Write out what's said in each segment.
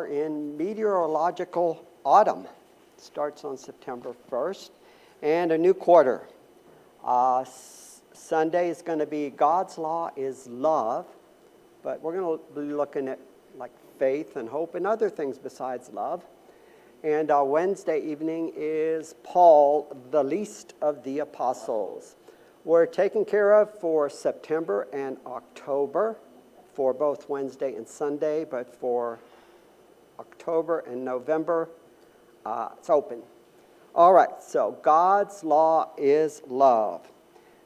are in meteorological autumn. It starts on September 1st, and a new quarter. Sunday is going to be God's Law is Love, but we're going to be looking at like faith and hope and other things besides love. And Wednesday evening is Paul, the least of the apostles. We're taken care of for September and October for both Wednesday and Sunday, but for October and November, it's open. All right, so God's law is love.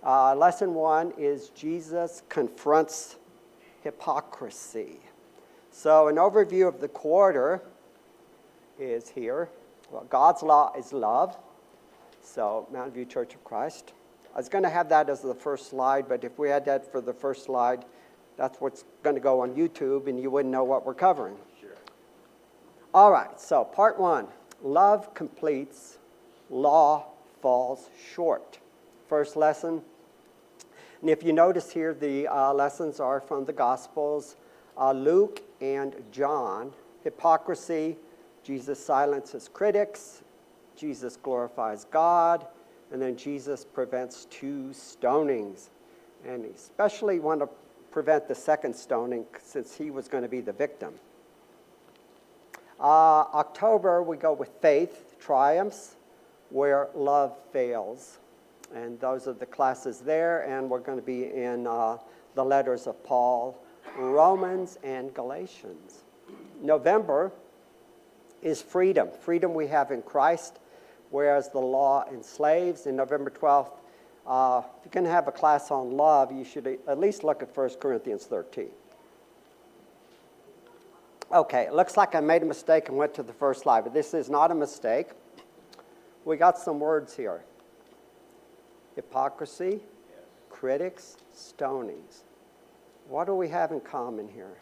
Lesson 1 is Jesus confronts hypocrisy. So an overview of the quarter is here. Well, God's law is love. So Mountain View Church of Christ. I was going to have that as the first slide, but if we had that for the first slide, that's what's going to go on YouTube, and you wouldn't know what we're covering. Sure. All right, so part 1. Love completes, law falls short. First lesson. And if you notice here, the lessons are from the Gospels, Luke and John. Hypocrisy, Jesus silences critics, Jesus glorifies God, and then Jesus prevents 2 stonings. And he especially want to prevent the second stoning since he was going to be the victim. October, we go with faith triumphs where love fails. And those are the classes there, and we're going to be in the letters of Paul, Romans, and Galatians. November is freedom. Freedom we have in Christ, whereas the law enslaves. In November 12th, if you're going to have a class on love, you should at least look at 1 Corinthians 13. Okay, it looks like I made a mistake and went to the first slide, but this is not a mistake. We got some words here. Hypocrisy, yes. Critics, stonings. What do we have in common here?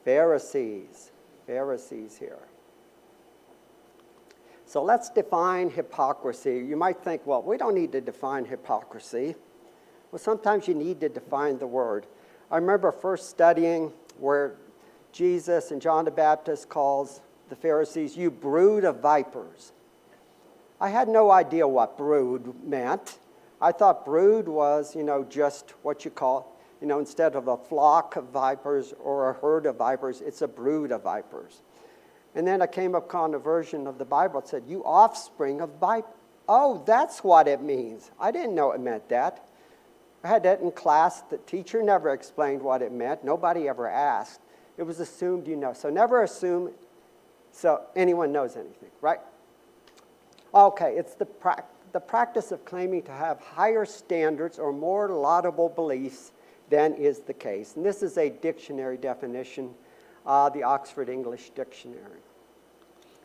Pharisees here. So let's define hypocrisy. You might think, well, we don't need to define hypocrisy. Well, sometimes you need to define the word. I remember first studying where Jesus and John the Baptist calls the Pharisees, you brood of vipers. I had no idea what brood meant. I thought brood was, just what you call, instead of a flock of vipers or a herd of vipers, it's a brood of vipers. And then I came upon a version of the Bible that said, you offspring of vipers. Oh, that's what it means. I didn't know it meant that. I had that in class. The teacher never explained what it meant. Nobody ever asked. It was assumed you know. So never assume so anyone knows anything, right? Okay, it's the practice of claiming to have higher standards or more laudable beliefs than is the case. And this is a dictionary definition, the Oxford English Dictionary.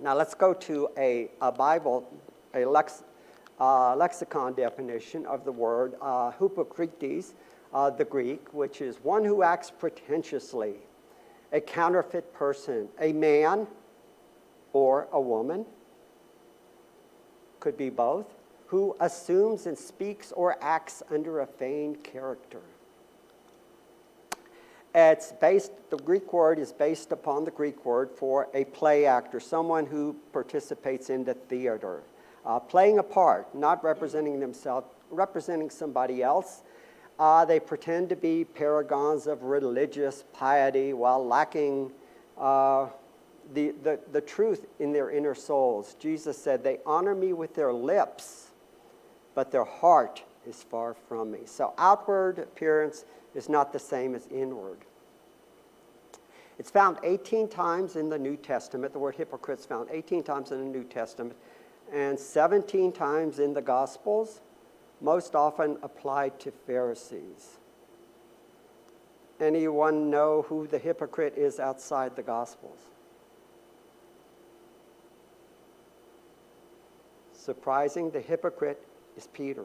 Now let's go to a Bible, a lexicon definition of the word hypocrites, the Greek, which is one who acts pretentiously, a counterfeit person, a man or a woman, could be both, who assumes and speaks or acts under a feigned character. The Greek word is based upon the Greek word for a play actor, someone who participates in the theater, playing a part, not representing themselves, representing somebody else. They pretend to be paragons of religious piety while lacking the truth in their inner souls. Jesus said, they honor me with their lips, but their heart is far from me. So outward appearance is not the same as inward. It's found 18 times in the New Testament. The word hypocrites found 18 times in the New Testament and 17 times in the Gospels, most often applied to Pharisees. Anyone know who the hypocrite is outside the Gospels? Surprising, the hypocrite is Peter.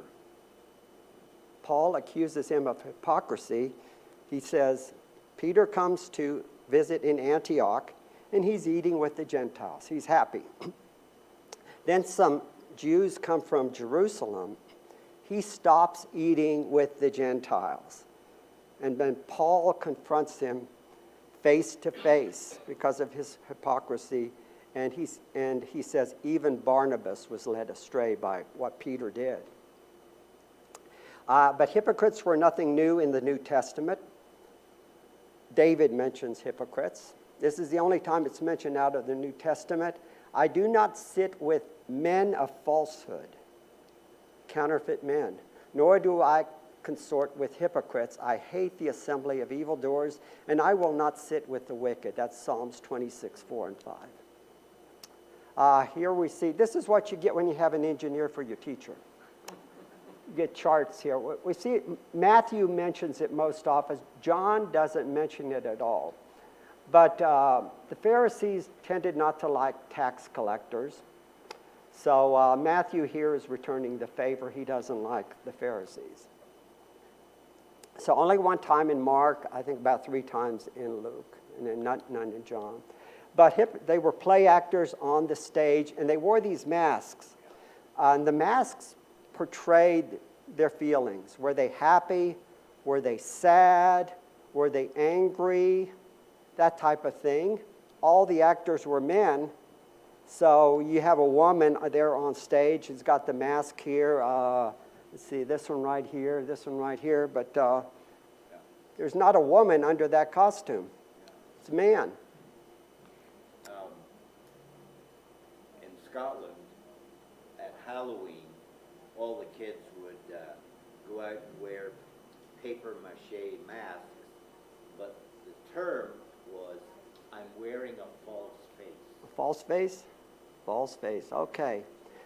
Paul accuses him of hypocrisy. He says, Peter comes to visit in Antioch, and he's eating with the Gentiles. He's happy. Then some Jews come from Jerusalem. He stops eating with the Gentiles. And then Paul confronts him face to face because of his hypocrisy. And he says, even Barnabas was led astray by what Peter did. But hypocrites were nothing new in the New Testament. David mentions hypocrites. This is the only time it's mentioned out of the New Testament. I do not sit with men of falsehood, counterfeit men, nor do I consort with hypocrites. I hate the assembly of evildoers, and I will not sit with the wicked. That's Psalms 26, 4 and 5. Here we see, this is what you get when you have an engineer for your teacher. You get charts here. We see Matthew mentions it most often. John doesn't mention it at all. But the Pharisees tended not to like tax collectors. So Matthew here is returning the favor. He doesn't like the Pharisees. So only one time in Mark, I think about 3 times in Luke, and then none in John. But they were play actors on the stage, and they wore these masks. And the masks portrayed their feelings. Were they happy? Were they sad? Were they angry? That type of thing. All the actors were men. So you have a woman there on stage who's got the mask here. Let's see, this one right here, this one right here. But there's not a woman under that costume. It's a man. In Scotland, at Halloween, all the kids would go out and wear paper-mache masks, but the term was, I'm wearing a false face. A false face? False face, okay.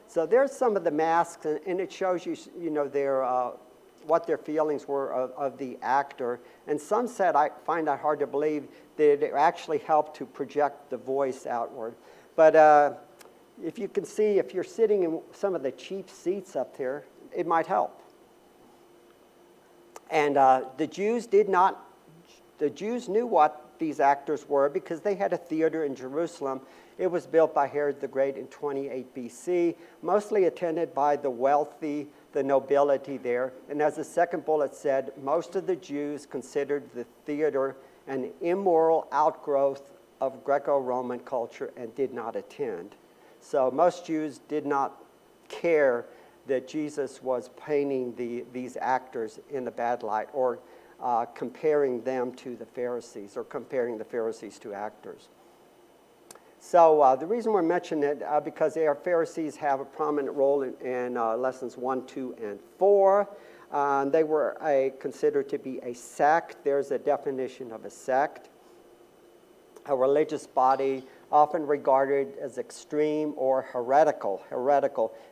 So there's some of the masks, and it shows you, their, what their feelings were of the actor. And some said, I find that hard to believe, that it actually helped to project the voice outward. But if you can see, if you're sitting in some of the cheap seats up here, it might help. And the Jews knew what these actors were because they had a theater in Jerusalem. It was built by Herod the Great in 28 BC, mostly attended by the wealthy, the nobility there. And as the second bullet said, most of the Jews considered the theater an immoral outgrowth of Greco-Roman culture and did not attend. So most Jews did not care that Jesus was painting these actors in a bad light or comparing them to the Pharisees or comparing the Pharisees to actors. So the reason we're mentioning it, because our Pharisees have a prominent role in lessons 1, 2, and 4. They were considered to be a sect. There's a definition of a sect. A religious body often regarded as extreme or heretical.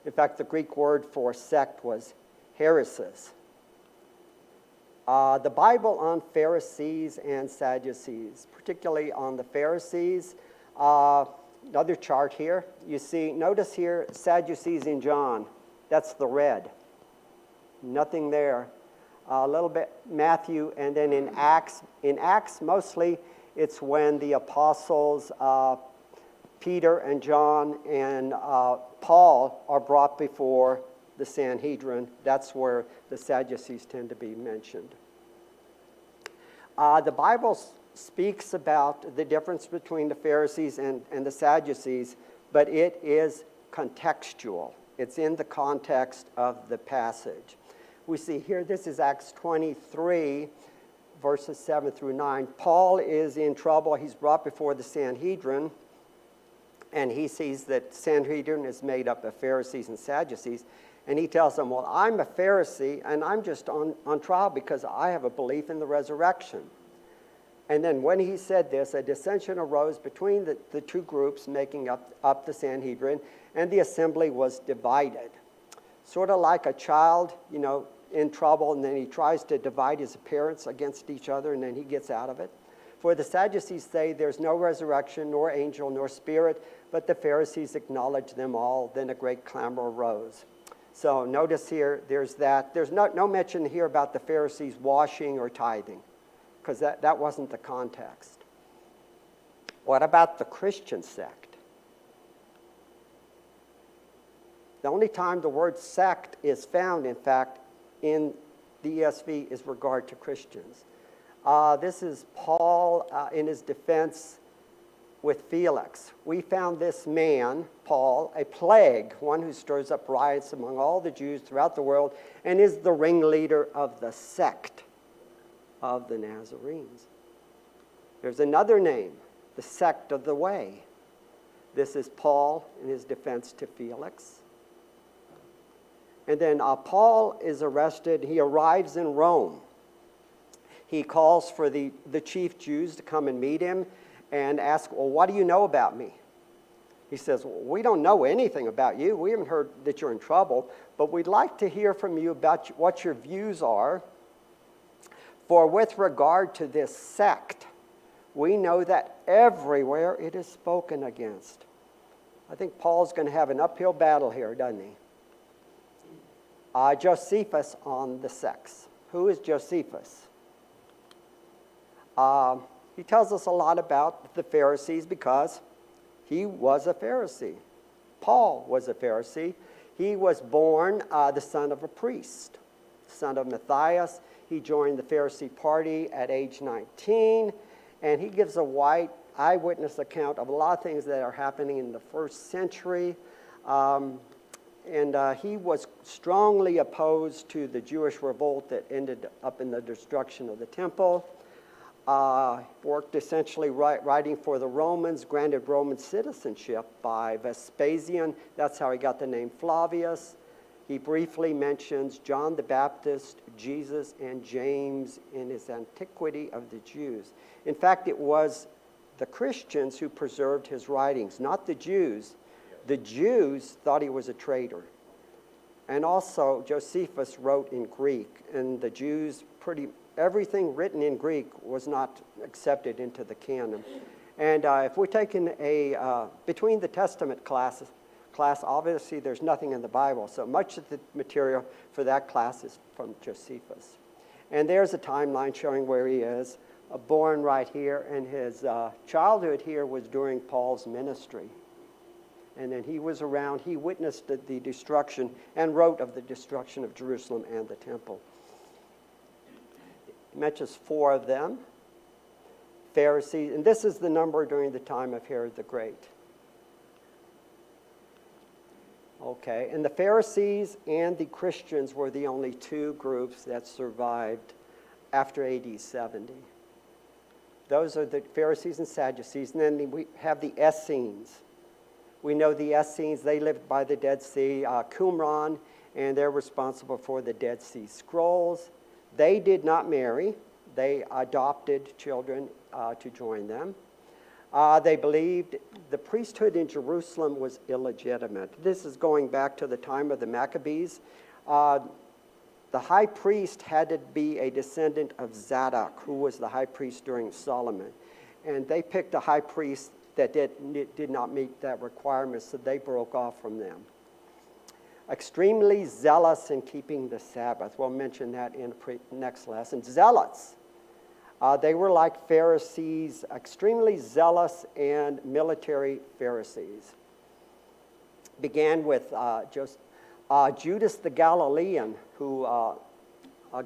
In fact, the Greek word for sect was heresis. The Bible on Pharisees and Sadducees, particularly on the Pharisees. Another chart here. You see, notice here, Sadducees in John. That's the red. Nothing there. A little bit Matthew, and then in Acts. In Acts, mostly, it's when the apostles, Peter and John and Paul are brought before the Sanhedrin. That's where the Sadducees tend to be mentioned. The Bible speaks about the difference between the Pharisees and the Sadducees, but it is contextual. It's in the context of the passage. We see here, this is Acts 23, verses 7 through 9. Paul is in trouble. He's brought before the Sanhedrin, and he sees that Sanhedrin is made up of Pharisees and Sadducees, and he tells them, well, I'm a Pharisee, and I'm just on trial because I have a belief in the resurrection. And then when he said this, a dissension arose between the two groups making up the Sanhedrin, and the assembly was divided. Sort of like a child, in trouble, and then he tries to divide his parents against each other, and then he gets out of it. For the Sadducees say there's no resurrection, nor angel, nor spirit, but the Pharisees acknowledge them all. Then a great clamor arose. So notice here, there's that. There's no mention here about the Pharisees washing or tithing, because that wasn't the context. What about the Christian sect? The only time the word sect is found, in fact, in the ESV is regard to Christians. This is Paul in his defense with Felix. We found this man, Paul, a plague, one who stirs up riots among all the Jews throughout the world and is the ringleader of the sect of the Nazarenes. There's another name, the sect of the way. This is Paul in his defense to Felix. And then Paul is arrested. He arrives in Rome. He calls for the chief Jews to come and meet him and ask, well, what do you know about me? He says, well, we don't know anything about you. We haven't heard that you're in trouble, but we'd like to hear from you about what your views are. For with regard to this sect, we know that everywhere it is spoken against. I think Paul's going to have an uphill battle here, doesn't he? Josephus on the sects. Who is Josephus? He tells us a lot about the Pharisees because he was a Pharisee. Paul was a Pharisee. He was born the son of a priest, son of Matthias. He joined the Pharisee party at age 19, and he gives a white eyewitness account of a lot of things that are happening in the first century. He was strongly opposed to the Jewish revolt that ended up in the destruction of the temple. Worked essentially writing for the Romans, granted Roman citizenship by Vespasian. That's how he got the name Flavius. He briefly mentions John the Baptist, Jesus, and James in his Antiquity of the Jews. In fact, it was the Christians who preserved his writings, not the Jews. The Jews thought he was a traitor. And also, Josephus wrote in Greek, and the Jews, everything written in Greek was not accepted into the canon. And if we're taking between the Testament class, obviously there's nothing in the Bible, so much of the material for that class is from Josephus. And there's a timeline showing where he is, born right here, and his childhood here was during Paul's ministry. And then he was around, he witnessed the destruction and wrote of the destruction of Jerusalem and the temple. He mentions 4 of them. Pharisees, and this is the number during the time of Herod the Great. Okay, and the Pharisees and the Christians were the only 2 groups that survived after AD 70. Those are the Pharisees and Sadducees, and then we have the Essenes. We know the Essenes, they lived by the Dead Sea, Qumran, and they're responsible for the Dead Sea Scrolls. They did not marry. They adopted children to join them. They believed the priesthood in Jerusalem was illegitimate. This is going back to the time of the Maccabees. The high priest had to be a descendant of Zadok, who was the high priest during Solomon. And they picked a high priest that did not meet that requirement, so they broke off from them. Extremely zealous in keeping the Sabbath. We'll mention that in the next lesson. Zealots. They were like Pharisees, extremely zealous and military Pharisees. Began with Judas the Galilean, who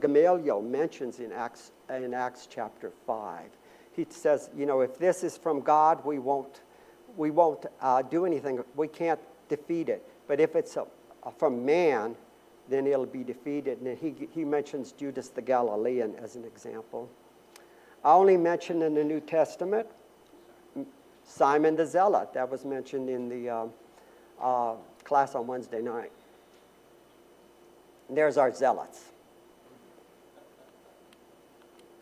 Gamaliel mentions in Acts chapter 5. He says, if this is from God, we won't do anything. We can't defeat it. But if it's from man, then it'll be defeated. And he mentions Judas the Galilean as an example. I only mentioned in the New Testament Simon the Zealot. That was mentioned in the class on Wednesday night. And there's our zealots.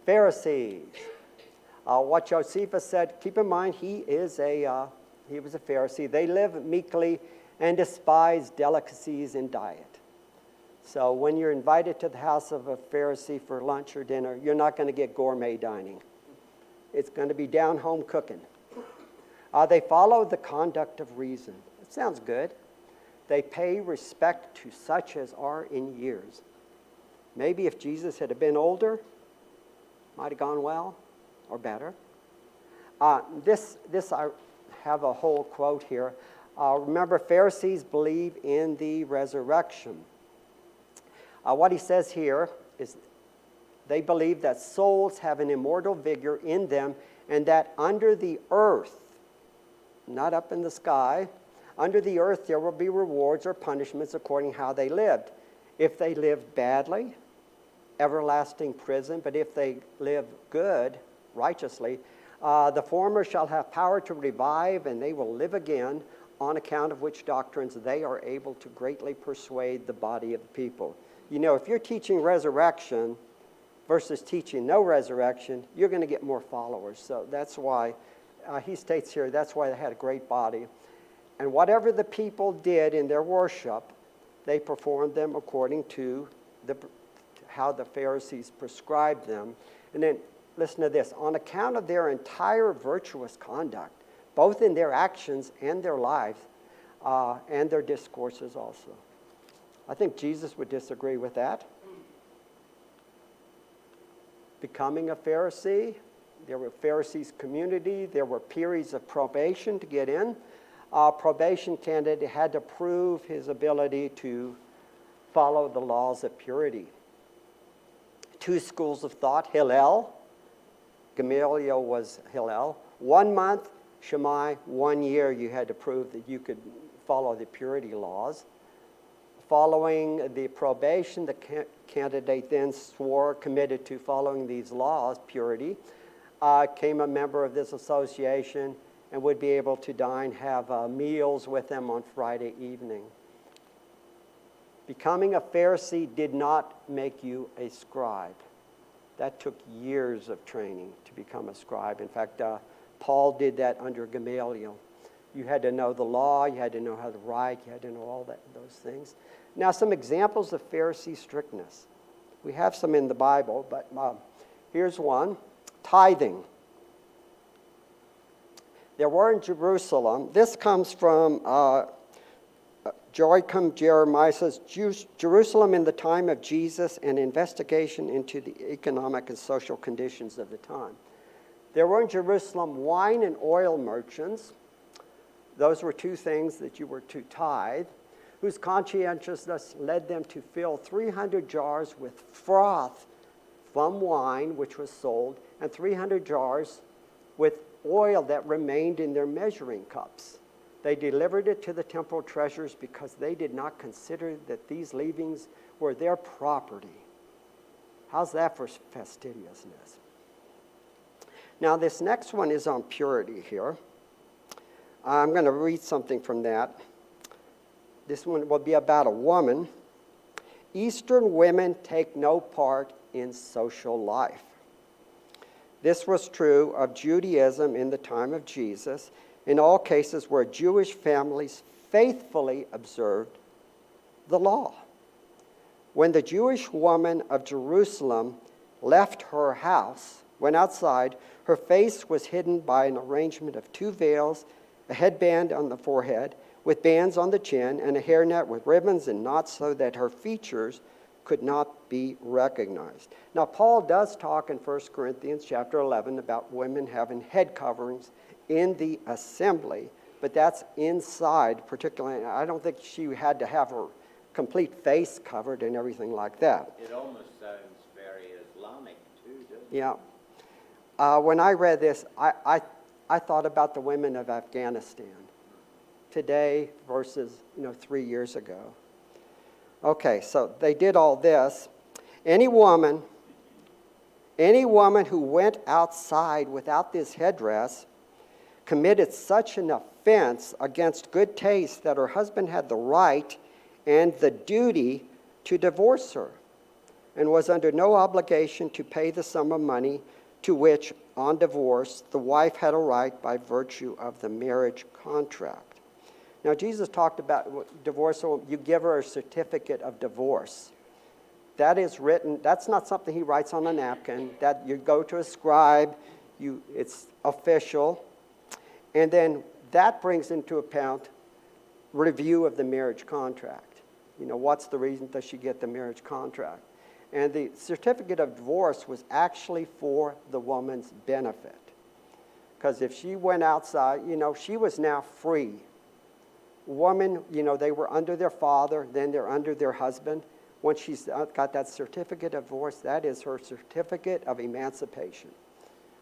Pharisees. What Josephus said, keep in mind he was a Pharisee. They live meekly and despise delicacies in diet. So when you're invited to the house of a Pharisee for lunch or dinner, you're not going to get gourmet dining. It's going to be down-home cooking. They follow the conduct of reason. It sounds good. They pay respect to such as are in years. Maybe if Jesus had been older, might have gone well or better. This I have a whole quote here. Remember, Pharisees believe in the resurrection. What he says here is They believe that souls have an immortal vigor in them and that under the earth, not up in the sky, under the earth there will be rewards or punishments according how they lived. If they live badly, everlasting prison, but if they live good, righteously, the former shall have power to revive, and they will live again, on account of which doctrines they are able to greatly persuade the body of the people. You know, if you're teaching resurrection versus teaching no resurrection, you're going to get more followers. So that's why, he states here, that's why they had a great body. And whatever the people did in their worship, they performed them according to how the Pharisees prescribed them. And then, listen to this, on account of their entire virtuous conduct, both in their actions and their lives, and their discourses also. I think Jesus would disagree with that. Becoming a Pharisee, there were Pharisees' community, there were periods of probation to get in. Probation candidate had to prove his ability to follow the laws of purity. Two schools of thought, Hillel, Gamaliel was Hillel. 1 month, Shammai, 1 year you had to prove that you could follow the purity laws. Following the probation, the candidate then swore, committed to following these laws, purity, became a member of this association and would be able to dine, have meals with them on Friday evening. Becoming a Pharisee did not make you a scribe. That took years of training to become a scribe. In fact, Paul did that under Gamaliel. You had to know the law, you had to know how to write, you had to know all those things. Now, some examples of Pharisee strictness. We have some in the Bible, but here's one. Tithing. There were in Jerusalem, this comes from Joachim Jeremiah, says, Jerusalem in the time of Jesus, an investigation into the economic and social conditions of the time. There were in Jerusalem wine and oil merchants. Those were two things that you were to tithe, whose conscientiousness led them to fill 300 jars with froth from wine, which was sold, and 300 jars with oil that remained in their measuring cups. They delivered it to the temple treasurers because they did not consider that these leavings were their property. How's that for fastidiousness? Now, this next one is on purity here. I'm going to read something from that. This one will be about a woman. Eastern women take no part in social life. This was true of Judaism in the time of Jesus, in all cases where Jewish families faithfully observed the law. When the Jewish woman of Jerusalem left her house, went outside, her face was hidden by an arrangement of 2 veils, a headband on the forehead, with bands on the chin, and a hairnet with ribbons and knots so that her features could not be recognized. Now, Paul does talk in 1 Corinthians chapter 11 about women having head coverings in the assembly, but that's inside, particularly. I don't think she had to have her complete face covered and everything like that. It almost sounds very Islamic too, doesn't it? Yeah. When I read this, I thought about the women of Afghanistan today versus 3 years ago. Okay, so they did all this. Any woman who went outside without this headdress committed such an offense against good taste that her husband had the right and the duty to divorce her, and was under no obligation to pay the sum of money to which, on divorce, the wife had a right by virtue of the marriage contract. Now, Jesus talked about divorce, so you give her a certificate of divorce. That is written, that's not something he writes on a napkin, that you go to a scribe, it's official, and then that brings into account review of the marriage contract. What's the reason that she get the marriage contract? And the certificate of divorce was actually for the woman's benefit. Because if she went outside, she was now free. Women, they were under their father, then they're under their husband. Once she's got that certificate of divorce, that is her certificate of emancipation.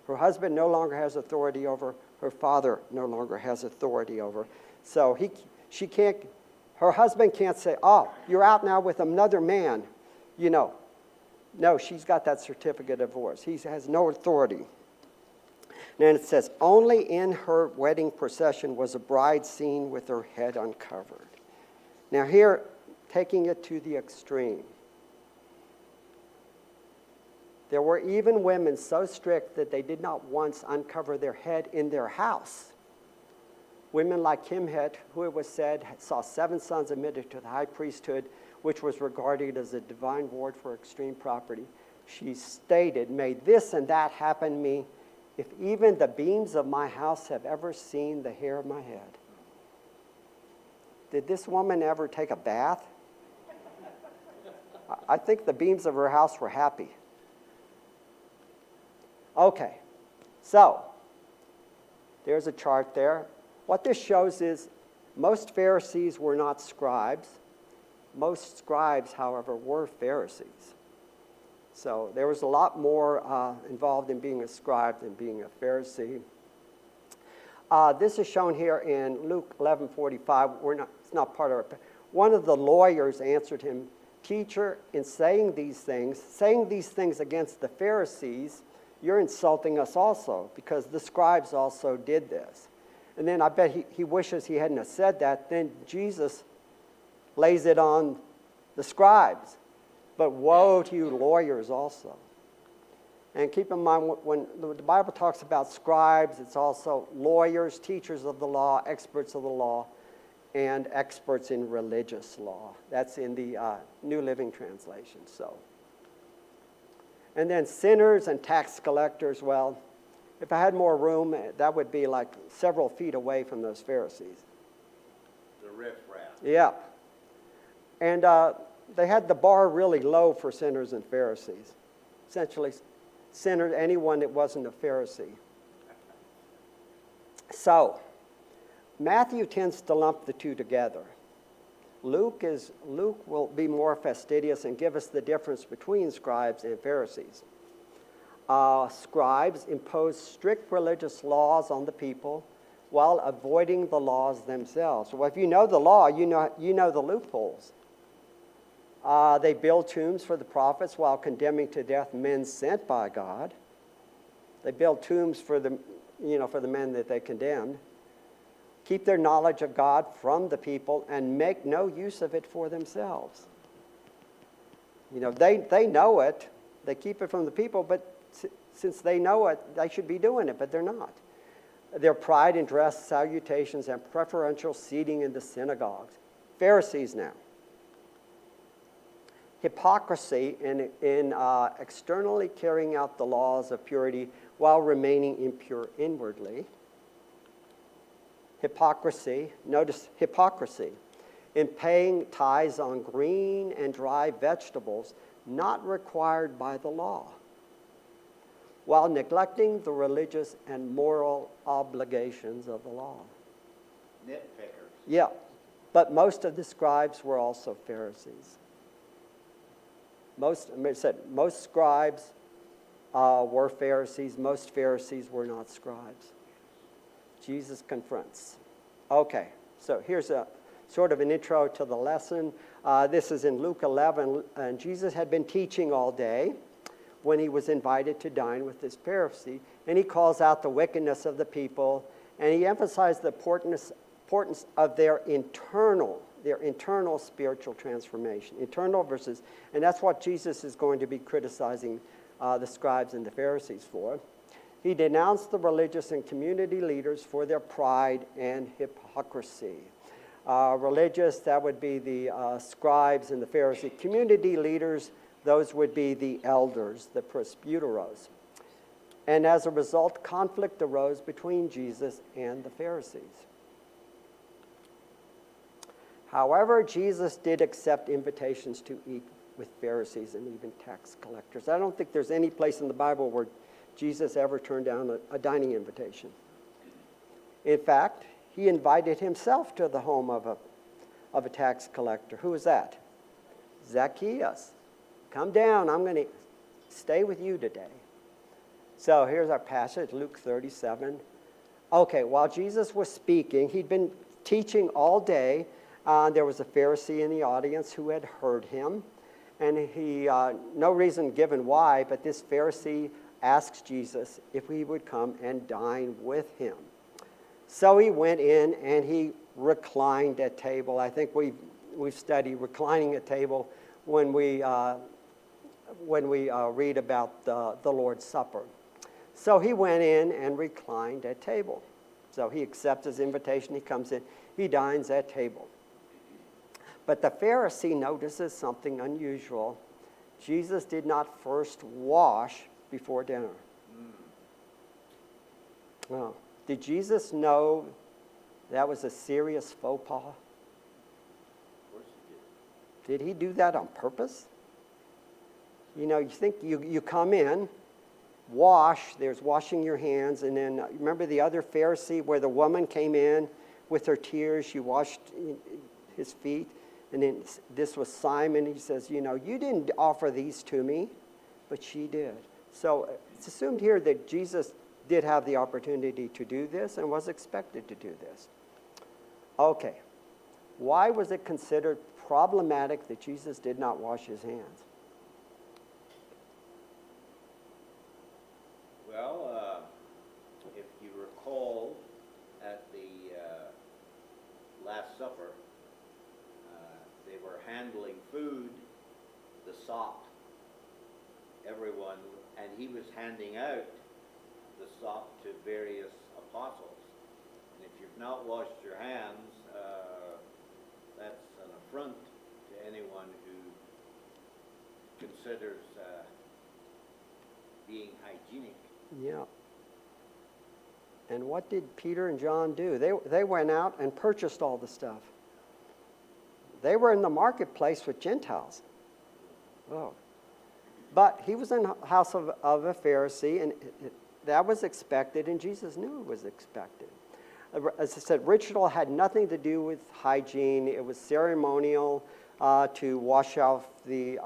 Her husband no longer has authority over her father no longer has authority over. So her husband can't say, oh, you're out now with another man, you know. No, she's got that certificate of divorce. He has no authority. And it says, only in her wedding procession was a bride seen with her head uncovered. Now here, taking it to the extreme. There were even women so strict that they did not once uncover their head in their house. Women like Kimhet, who it was said saw 7 sons admitted to the high priesthood, which was regarded as a divine reward for extreme property. She stated, may this and that happen to me, if even the beams of my house have ever seen the hair of my head. Did this woman ever take a bath? I think the beams of her house were happy. Okay, so there's a chart there. What this shows is most Pharisees were not scribes. Most scribes, however, were Pharisees. So there was a lot more involved in being a scribe than being a Pharisee. This is shown here in Luke 11:45. It's not part of it. One of the lawyers answered him, teacher, in saying these things against the Pharisees, you're insulting us also, because the scribes also did this. And then I bet he wishes he hadn't have said that. Then Jesus lays it on the scribes. But woe to you lawyers also. And keep in mind, when the Bible talks about scribes, it's also lawyers, teachers of the law, experts of the law, and experts in religious law. That's in the New Living Translation. And then sinners and tax collectors, well, if I had more room, that would be like several feet away from those Pharisees. The riffraff. Yeah. And they had the bar really low for sinners and Pharisees. Essentially, sinners, anyone that wasn't a Pharisee. So, Matthew tends to lump the two together. Luke will be more fastidious and give us the difference between scribes and Pharisees. Scribes impose strict religious laws on the people while avoiding the laws themselves. Well, if you know the law, you know the loopholes. They build tombs for the prophets while condemning to death men sent by God. They build tombs for the men that they condemned. Keep their knowledge of God from the people and make no use of it for themselves. They know it. They keep it from the people, but since they know it, they should be doing it, but they're not. Their pride in dress, salutations, and preferential seating in the synagogues. Pharisees now. Hypocrisy in externally carrying out the laws of purity while remaining impure inwardly. Hypocrisy, notice hypocrisy, in paying tithes on green and dry vegetables not required by the law, while neglecting the religious and moral obligations of the law. Nitpickers. Yeah, but most of the scribes were also Pharisees. Most scribes were Pharisees. Most Pharisees were not scribes. Jesus confronts. Okay, so here's a sort of an intro to the lesson. This is in Luke 11, and Jesus had been teaching all day when he was invited to dine with this Pharisee, and he calls out the wickedness of the people, and he emphasized the importance of their internal spiritual transformation. Internal versus, and that's what Jesus is going to be criticizing the scribes and the Pharisees for. He denounced the religious and community leaders for their pride and hypocrisy. Religious, that would be the scribes and the Pharisees. Community leaders, those would be the elders, the presbyteros. And as a result, conflict arose between Jesus and the Pharisees. However, Jesus did accept invitations to eat with Pharisees and even tax collectors. I don't think there's any place in the Bible where Jesus ever turned down a dining invitation. In fact, he invited himself to the home of a tax collector. Who was that? Zacchaeus, come down. I'm going to stay with you today. So here's our passage, Luke 37. Okay, while Jesus was speaking, he'd been teaching all day. There was a Pharisee in the audience who had heard him. And he, no reason given why, but this Pharisee asked Jesus if he would come and dine with him. So he went in and he reclined at table. I think we've studied reclining at table when we read about the Lord's Supper. So he went in and reclined at table. So he accepts his invitation. He comes in. He dines at table. But the Pharisee notices something unusual. Jesus did not first wash before dinner. Oh. Did Jesus know that was a serious faux pas? Of course he did. Did he do that on purpose? You know, you think you come in, wash, there's washing your hands, and then remember the other Pharisee where the woman came in with her tears, she washed his feet, and then this was Simon, he says, you know, you didn't offer these to me, but she did. So it's assumed here that Jesus did have the opportunity to do this and was expected to do this. Okay, why was it considered problematic that Jesus did not wash his hands? Well, if you recall at the Last Supper, they were handling food, the sop, everyone, and he was handing out the sop to various apostles. And if you've not washed your hands, that's an affront to anyone who considers being hygienic. Yeah. And what did Peter and John do? They went out and purchased all the stuff. They were in the marketplace with Gentiles. Oh. But he was in the house of a Pharisee, and that was expected, and Jesus knew it was expected. As I said, ritual had nothing to do with hygiene. It was ceremonial to wash off those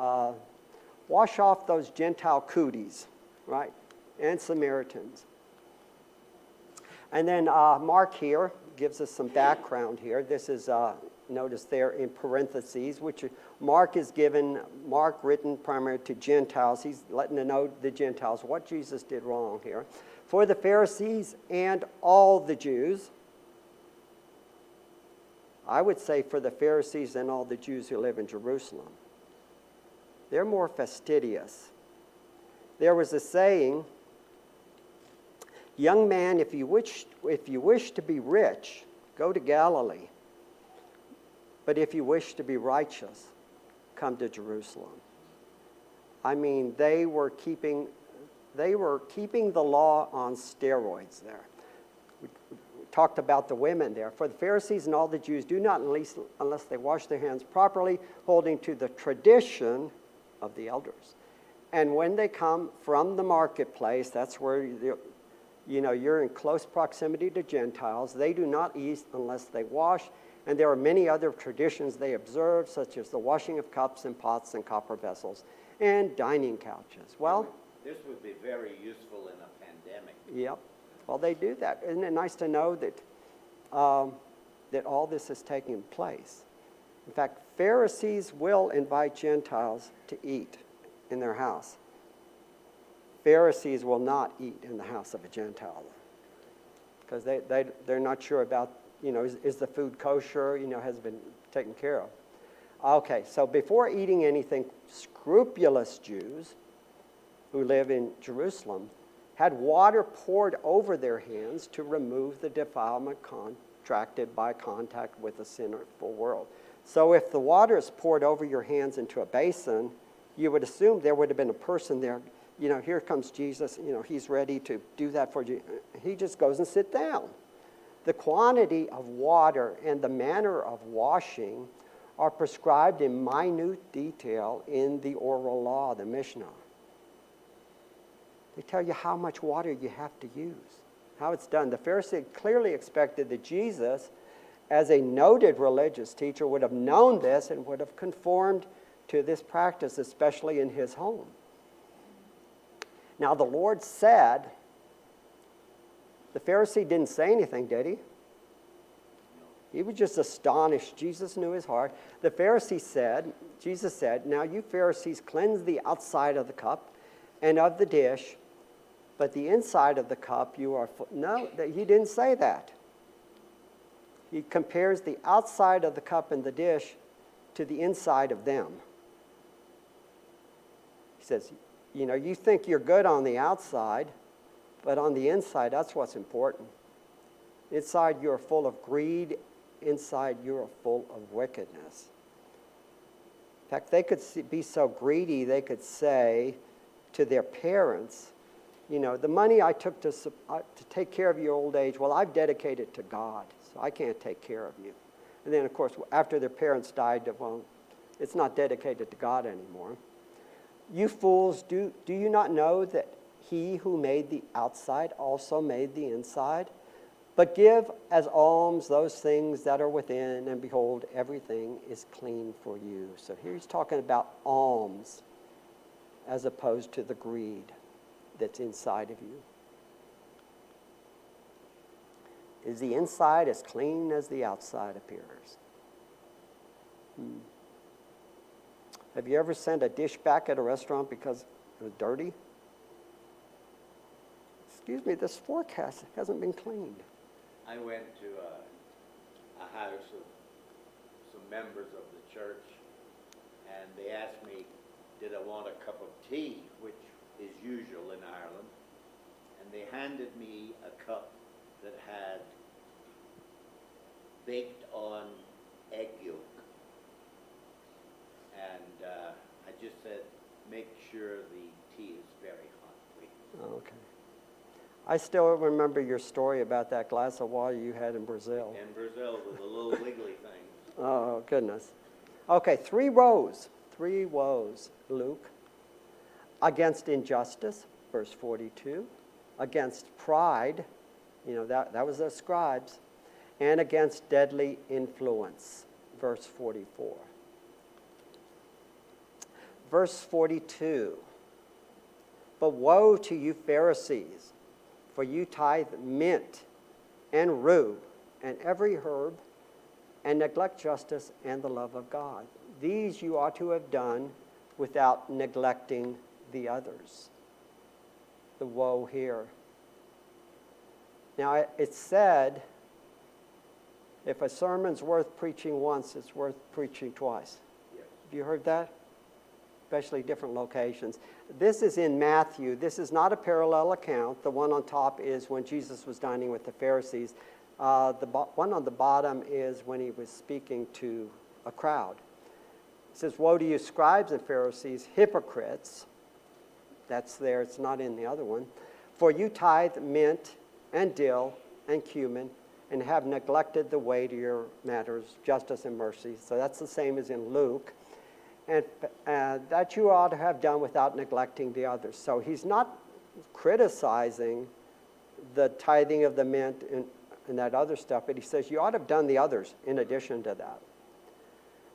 Gentile cooties, right, and Samaritans. And then Mark here gives us some background here. This is notice there in parentheses, which Mark written primarily to Gentiles. He's letting the Gentiles what Jesus did wrong here. For the Pharisees and all the Jews, I would say for the Pharisees and all the Jews who live in Jerusalem, they're more fastidious. There was a saying, young man, if you wish to be rich, go to Galilee. But if you wish to be righteous, come to Jerusalem. I mean, they were keeping the law on steroids there. We talked about the women there. For the Pharisees and all the Jews do not, unless they wash their hands properly, holding to the tradition of the elders. And when they come from the marketplace, that's where you're in close proximity to Gentiles. They do not eat unless they wash. And there are many other traditions they observe, such as the washing of cups and pots and copper vessels, and dining couches. Well, this would be very useful in a pandemic. Yep. Well, they do that. Isn't it nice to know that that all this is taking place? In fact, Pharisees will invite Gentiles to eat in their house. Pharisees will not eat in the house of a Gentile because they're not sure about, is the food kosher, has been taken care of. Okay, so before eating anything, scrupulous Jews who live in Jerusalem had water poured over their hands to remove the defilement contracted by contact with a sinful world. So if the water is poured over your hands into a basin, you would assume there would have been a person there. Here comes Jesus, he's ready to do that for you. He just goes and sits down. The quantity of water and the manner of washing are prescribed in minute detail in the oral law, the Mishnah. They tell you how much water you have to use, how it's done. The Pharisee clearly expected that Jesus, as a noted religious teacher, would have known this and would have conformed to this practice, especially in his home. Now, the Lord said, the Pharisee didn't say anything, did he? He was just astonished. Jesus knew his heart. The Pharisee said, Jesus said, now you Pharisees cleanse the outside of the cup and of the dish, but the inside of the cup you are full. No, he didn't say that. He compares the outside of the cup and the dish to the inside of them. He says, you know, you think you're good on the outside, but on the inside, that's what's important. Inside, you're full of greed. Inside, you're full of wickedness. In fact, they could be so greedy, they could say to their parents, you know, the money I took to take care of your old age, well, I've dedicated to God, so I can't take care of you. And then, of course, after their parents died, well, it's not dedicated to God anymore. You fools, do you not know that he who made the outside also made the inside? But give as alms those things that are within, and behold, everything is clean for you. So here he's talking about alms as opposed to the greed that's inside of you. Is the inside as clean as the outside appears? Have you ever sent a dish back at a restaurant because it was dirty? Excuse me, this fork hasn't been cleaned. I went to a house of some members of the church, and they asked me, did I want a cup of tea, which is usual in Ireland, and they handed me a cup that had baked on egg yolk. And I just said, make sure the tea is very hot, please. Okay. I still remember your story about that glass of water you had in Brazil. In Brazil with the little wiggly things. Oh, goodness. Okay, three woes, Luke. Against injustice, verse 42. Against pride, you know, that was the scribes. And against deadly influence, verse 44. Verse 42. But woe to you Pharisees, for you tithe mint and rue and every herb, and neglect justice and the love of God. These you ought to have done without neglecting the others. The woe here. Now, it's said, if a sermon's worth preaching once, it's worth preaching twice. Yes. Have you heard that? Especially different locations. This is in Matthew. This is not a parallel account. The one on top is when Jesus was dining with the Pharisees. The one on the bottom is when he was speaking to a crowd. It says, woe to you scribes and Pharisees, hypocrites. That's there. It's not in the other one. For you tithe mint and dill and cumin, and have neglected the weightier matters, justice and mercy. So that's the same as in Luke. And that you ought to have done without neglecting the others. So he's not criticizing the tithing of the mint and that other stuff, but he says you ought to have done the others in addition to that.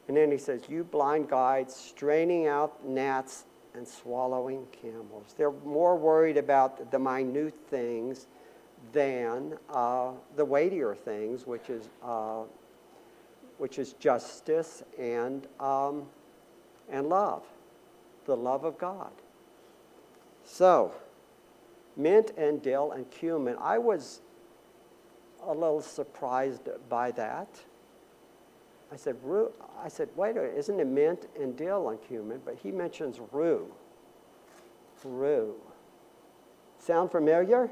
And then he says, you blind guides, straining out gnats and swallowing camels. They're more worried about the minute things than the weightier things, which is justice and love, the love of God. So, mint and dill and cumin. I was a little surprised by that. I said, wait a minute, isn't it mint and dill and cumin? But he mentions rue. Rue. Sound familiar?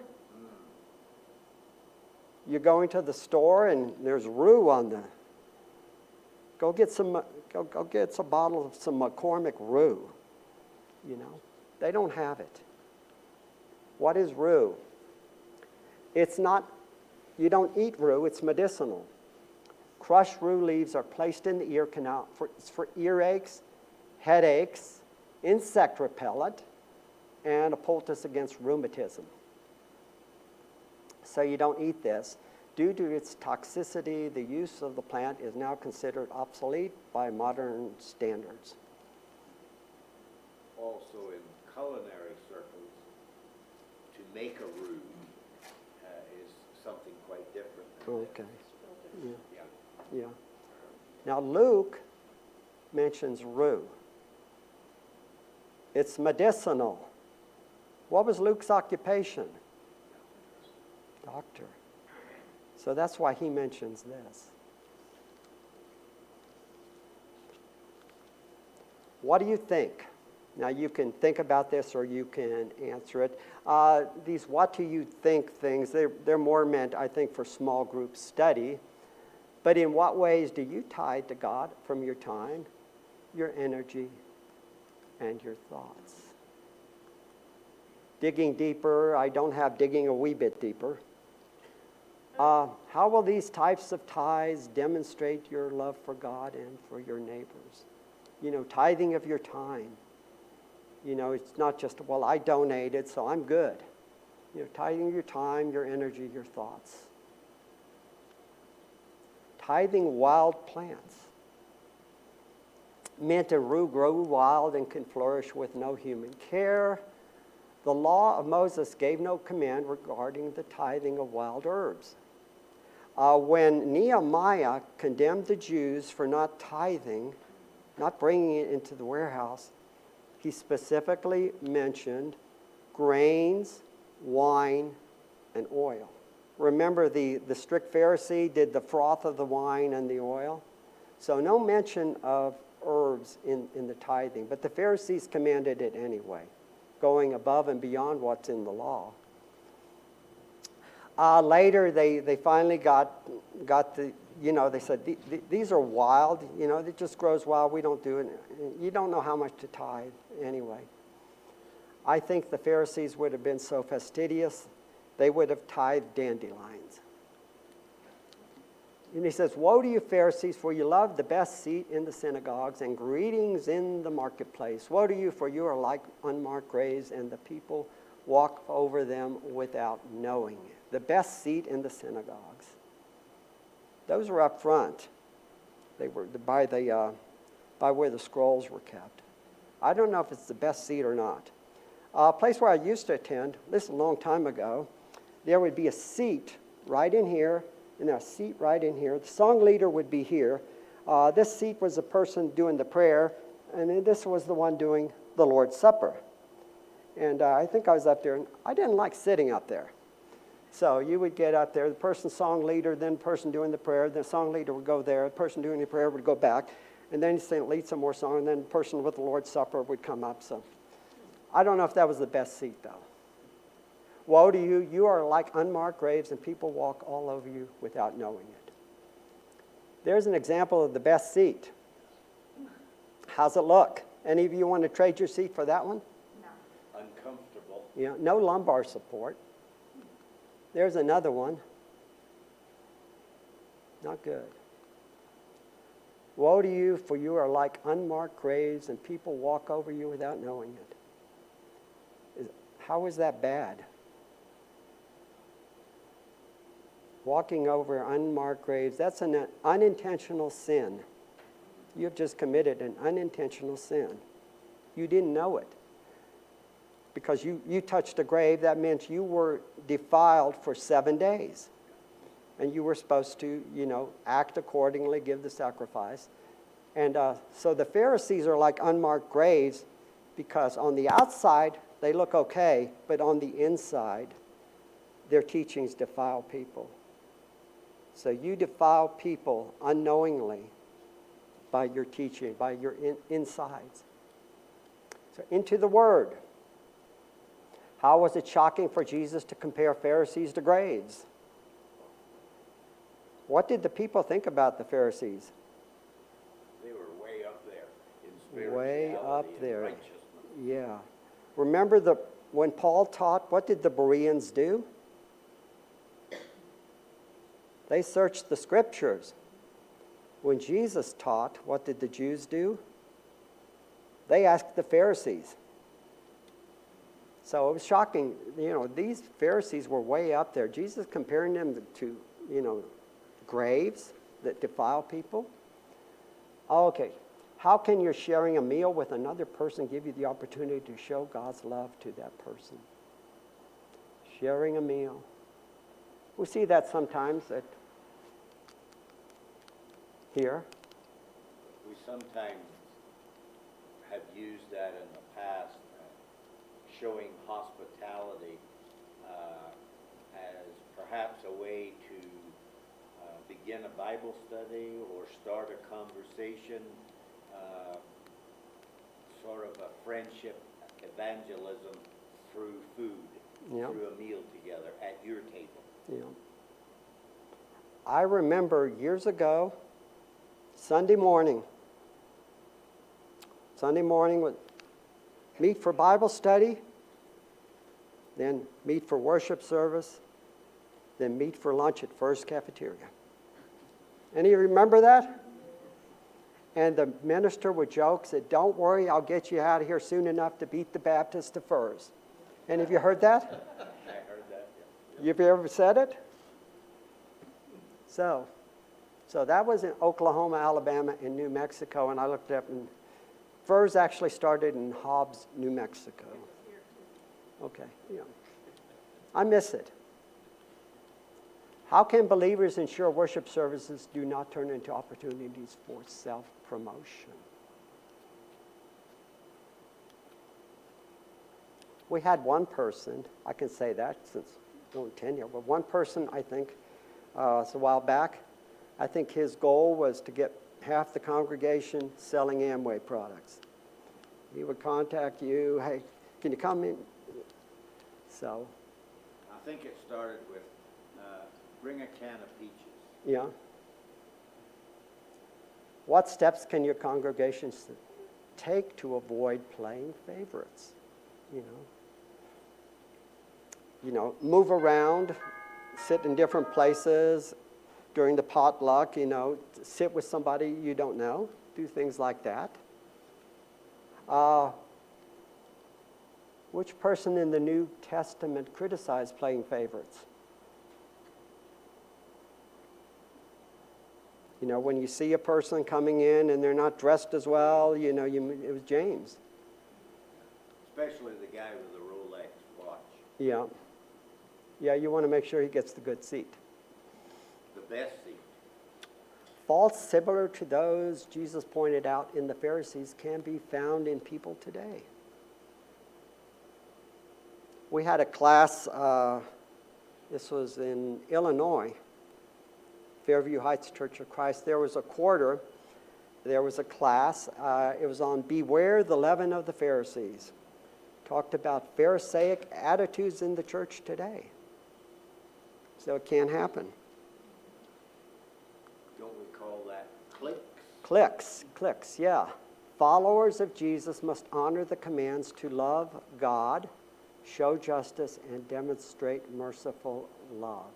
You're going to the store and there's rue on the. Go get a bottle of some McCormick rue. You know, they don't have it. What is rue? It's not. You don't eat rue. It's medicinal. Crushed rue leaves are placed in the ear canal for earaches, headaches, insect repellent, and a poultice against rheumatism. So you don't eat this. Due to its toxicity, the use of the plant is now considered obsolete by modern standards. also in culinary circles, to make a roux is something quite different than Okay. this. Yeah. Yeah. Yeah. Now Luke mentions rue. It's medicinal. What was Luke's occupation? Doctor. So that's why he mentions this. What do you think? Now you can think about this or you can answer it. These what do you think things, they're more meant, I think, for small group study. But in what ways do you tithe to God from your time, your energy, and your thoughts? Digging deeper, I don't have digging a wee bit deeper. How will these types of tithes demonstrate your love for God and for your neighbors? You know, tithing of your time. You know, it's not just, well, I donated, so I'm good. You know, tithing your time, your energy, your thoughts. Tithing wild plants. Meant a rue grow wild and can flourish with no human care. The law of Moses gave no command regarding the tithing of wild herbs. When Nehemiah condemned the Jews for not tithing, not bringing it into the warehouse, he specifically mentioned grains, wine, and oil. Remember, the strict Pharisee did the froth of the wine and the oil. So no mention of herbs in the tithing, but the Pharisees commanded it anyway, going above and beyond what's in the law. Later, they finally got the, you know, they said, these are wild, you know, it just grows wild, we don't do it. You don't know how much to tithe anyway. I think the Pharisees would have been so fastidious, they would have tithed dandelions. And he says, woe to you Pharisees, for you love the best seat in the synagogues and greetings in the marketplace. Woe to you, for you are like unmarked graves, and the people walk over them without knowing it. The best seat in the synagogues. Those were up front. They were by where the scrolls were kept. I don't know if it's the best seat or not. A place where I used to attend, this is a long time ago, there would be a seat right in here, and a seat right in here. The song leader would be here. This seat was the person doing the prayer, and then this was the one doing the Lord's Supper. And I think I was up there, and I didn't like sitting up there. So you would get up there, the person song leader, then the person doing the prayer, the song leader would go there, the person doing the prayer would go back, and then he'd lead some more song, and then the person with the Lord's Supper would come up. So I don't know if that was the best seat, though. Woe to you, you are like unmarked graves, and people walk all over you without knowing it. There's an example of the best seat. How's it look? Any of you want to trade your seat for that one? No. Uncomfortable. Yeah, no lumbar support. There's another one. Not good. Woe to you, for you are like unmarked graves, and people walk over you without knowing it. How is that bad? Walking over unmarked graves, that's an unintentional sin. You've just committed an unintentional sin. You didn't know it. Because you touched a grave, that meant you were defiled for 7 days. And you were supposed to, you know, act accordingly, give the sacrifice. And so the Pharisees are like unmarked graves because on the outside, they look okay, but on the inside, their teachings defile people. So you defile people unknowingly by your teaching, by your insides. So into the Word. How was it shocking for Jesus to compare Pharisees to graves? What did the people think about the Pharisees? They were way up there in spirituality Way up there. and righteousness. Yeah. Remember when Paul taught, what did the Bereans do? They searched the scriptures. When Jesus taught, what did the Jews do? They asked the Pharisees. So it was shocking. You know, these Pharisees were way up there. Jesus comparing them to, you know, graves that defile people. Okay. How can your sharing a meal with another person give you the opportunity to show God's love to that person? Sharing a meal. We see that sometimes here. We sometimes have used that in the past, showing hospitality as perhaps a way to begin a Bible study or start a conversation, sort of a friendship evangelism through food, Yeah. through a meal together at your table. Yeah. I remember years ago, Sunday morning would meet for Bible study, then meet for worship service, then meet for lunch at First Cafeteria. Any of you remember that? And the minister would joke, said, "Don't worry, I'll get you out of here soon enough to beat the Baptists to Furs." Any of you heard that? I heard that. Yeah. You've ever said it? So that was in Oklahoma, Alabama, and New Mexico, and I looked up, and Furs actually started in Hobbs, New Mexico. Okay, yeah. I miss it. How can believers ensure worship services do not turn into opportunities for self-promotion? We had one person, I can say that since only tenure, but one person, I think, it's a while back, I think his goal was to get half the congregation selling Amway products. He would contact you, "Hey, can you come in?" So, I think it started with bring a can of peaches. yeah. What steps can your congregation take to avoid playing favorites? Move around, sit in different places during the potluck, sit with somebody you don't know, do things like that. Which person in the New Testament criticized playing favorites? When you see a person coming in and they're not dressed as well, it was James. Especially the guy with the Rolex watch. Yeah. Yeah, you want to make sure he gets the good seat. The best seat. Faults similar to those Jesus pointed out in the Pharisees can be found in people today. We had a class, this was in Illinois, Fairview Heights Church of Christ. There was a class, it was on Beware the Leaven of the Pharisees. Talked about Pharisaic attitudes in the church today. So it can happen. Don't we call that cliques? Cliques, yeah. Followers of Jesus must honor the commands to love God, show justice, and demonstrate merciful love.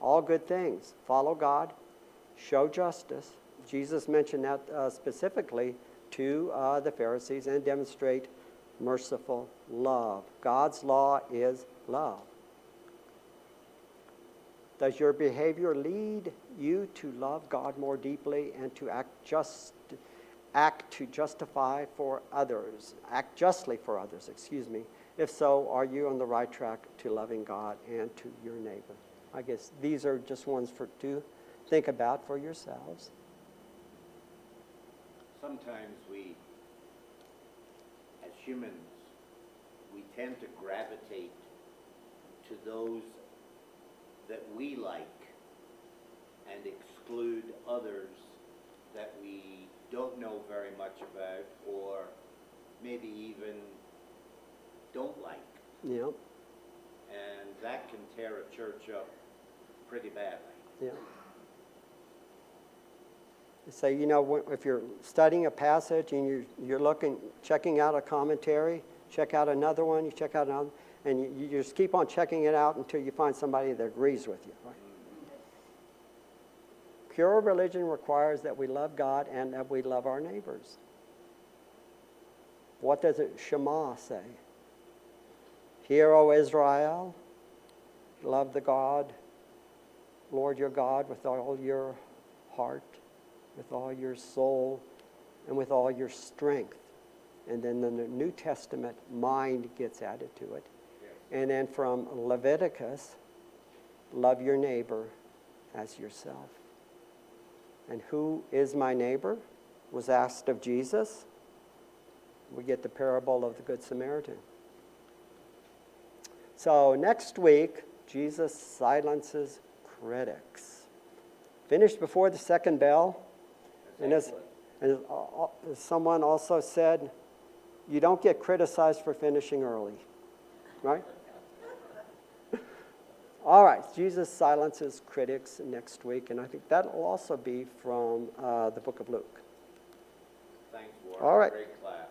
All good things. Follow God, show justice. Jesus mentioned that specifically to the Pharisees, and demonstrate merciful love. God's law is love. Does your behavior lead you to love God more deeply and to act justly for others? If so, are you on the right track to loving God and to your neighbor? I guess these are just ones to think about for yourselves. Sometimes we, as humans, we tend to gravitate to those that we like and exclude others that we don't know very much about, or maybe even don't like. Yeah. And that can tear a church up pretty badly. Yeah. So, if you're studying a passage and you're checking out a commentary, check out another one, you check out another, and you just keep on checking it out until you find somebody that agrees with you. Right? Pure religion requires that we love God and that we love our neighbors. What does it Shema say? Hear, O Israel, love the Lord your God with all your heart, with all your soul, and with all your strength. And then in the New Testament, mind gets added to it. And then from Leviticus, love your neighbor as yourself. And who is my neighbor? Was asked of Jesus. We get the parable of the Good Samaritan. So next week, Jesus silences critics. Finished before the second bell. And as someone also said, you don't get criticized for finishing early. Right? All right, Jesus silences critics next week, and I think that will also be from the book of Luke. Thanks, Warren. All right. Great class.